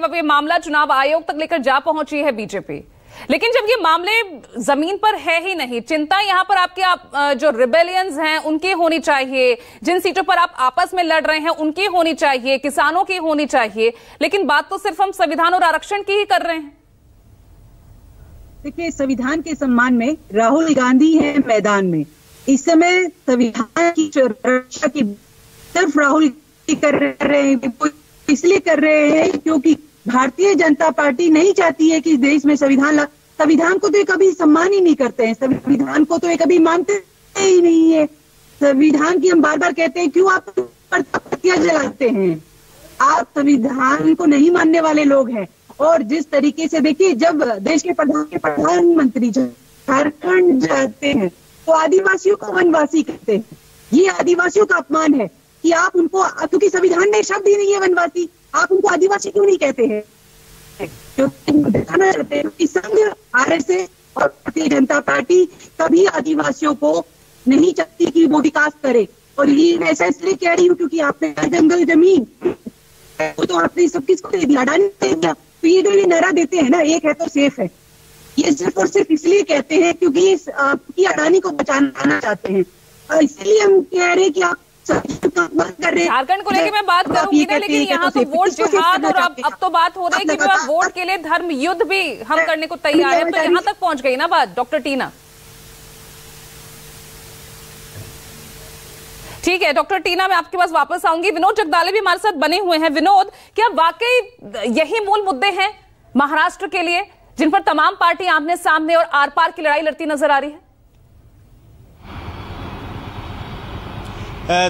अब ये मामला चुनाव आयोग तक लेकर जा पहुंची है बीजेपी, लेकिन जब ये मामले जमीन पर है ही नहीं, चिंता यहां पर आपके जो रिबेलियंस हैं उनकी होनी चाहिए, जिन सीटों पर आप आपस में लड़ रहे हैं उनकी होनी चाहिए, किसानों की होनी चाहिए, लेकिन बात तो सिर्फ हम संविधान और आरक्षण की ही कर रहे हैं। देखिए, संविधान के सम्मान में राहुल गांधी है मैदान में। इस समय संविधान की रक्षा की सिर्फ राहुल कर रहे हैं, इसलिए कर रहे हैं क्योंकि भारतीय जनता पार्टी नहीं चाहती है कि देश में संविधान को तो ये कभी सम्मान ही नहीं करते हैं, संविधान को तो ये कभी मानते ही नहीं है। संविधान की हम बार बार कहते हैं, क्यों आप पत्तियां जलाते हैं? आप संविधान को नहीं मानने वाले लोग हैं। और जिस तरीके से देखिए, जब देश के प्रधानमंत्री झारखंड जाते हैं तो आदिवासियों को वनवासी कहते हैं। ये आदिवासियों का अपमान है कि आप उनको, क्योंकि संविधान में शब्द ही नहीं है वनवासी, आप उनको आदिवासी क्यों नहीं कहते हैं? क्योंकि बताना चाहते हैं कि संघ, आरएसएस और भारतीय जनता पार्टी कभी आदिवासियों को नहीं चाहती कि वो विकास करे। और ये ऐसा इसलिए कह रही हूँ क्योंकि आपने जंगल जमीन वो तो आपने सब किसको दे दिया? अडानी दे दिया। तो ये जो ये नारा देते हैं ना, एक है तो सेफ है, ये सिर्फ और सिर्फ इसलिए कहते हैं क्योंकि अडानी को बचाना चाहते हैं। इसलिए हम कह रहे हैं कि आप झारखंड को लेकर मैं बात करूंगी ना, लेकिन यहाँ तो वोट जिहाद और अब तो बात हो रही है कि वोट के लिए धर्म युद्ध भी हम करने को तैयार है, तो यहाँ तक पहुंच गई ना बात डॉक्टर टीना। ठीक है डॉक्टर टीना, मैं आपके पास वापस आऊंगी। विनोद जगदाले भी हमारे साथ बने हुए हैं। विनोद, क्या वाकई यही मूल मुद्दे हैं महाराष्ट्र के लिए जिन पर तमाम पार्टी आमने सामने और आर पार की लड़ाई लड़ती नजर आ रही है?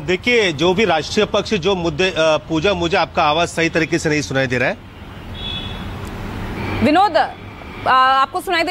देखिए, जो भी राष्ट्रीय पक्ष जो मुद्दे पूजा, मुझे आपका आवाज सही तरीके से नहीं सुनाई दे रहा है। विनोद, आपको सुनाई दे